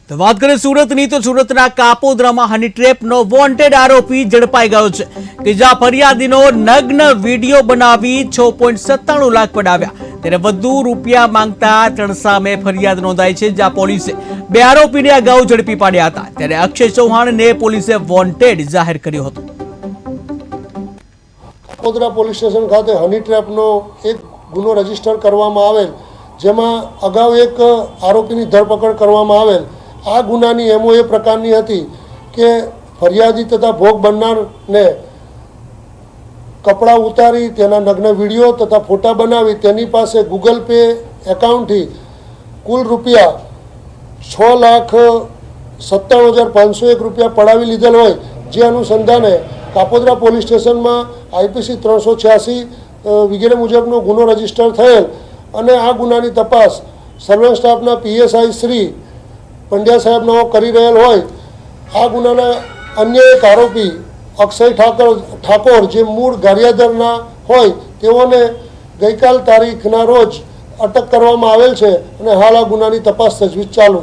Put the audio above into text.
તો વાત કરીએ સુરતની તો સુરતના કાપોદ્રામાં હની ટ્રેપનો વોન્ટેડ આરોપી ઝડપાઈ ગયો છે કે જ્યાં ફરિયાદીનો નગ્ન વિડીયો બનાવી 6.97 લાખ પડાવ્યા ત્યારે વધુ રૂપિયા માંગતા ત્રણ સામે ફરિયાદ નોંધાઈ છે જ્યાં પોલીસે બે આરોપીને અગાઉ ઝડપી પાડ્યા હતા ત્યારે અક્ષય ચૌહાણને પોલીસે વોન્ટેડ જાહેર કર્યો હતો। કાપોદ્રા પોલીસ સ્ટેશન ખાતે હની ટ્રેપનો એક ગુનો રજીસ્ટર કરવામાં આવેલ જેમાં અગાઉ એક આરોપીની ધરપકડ કરવામાં આવેલ। આ ગુનાની એમઓ એ પ્રકારની હતી કે ફરિયાદી તથા ભોગ બનનારને કપડાં ઉતારી તેના નગ્ન વિડીયો તથા ફોટા બનાવી તેની પાસે ગૂગલ પે એકાઉન્ટથી કુલ રૂપિયા 6,97,501 રૂપિયા પડાવી લીધેલ હોય જે અનુસંધાને કાપોદ્રા પોલીસ સ્ટેશનમાં IPC 386 વગેરે મુજબનો ગુનો રજીસ્ટર થયેલ અને આ ગુનાની તપાસ સર્વેલન્સ સ્ટાફના PSI શ્રી પંડ્યા સાહેબનો કરી રહેલ હોય। આ ગુનાના અન્ય એક આરોપી અક્ષય ઠાકોર જે મૂળ ગારિયાદરના હોય તેઓને ગઈકાલ તારીખના રોજ અટક કરવામાં આવેલ છે અને હાલ આ ગુનાની તપાસ તજવીજ ચાલુ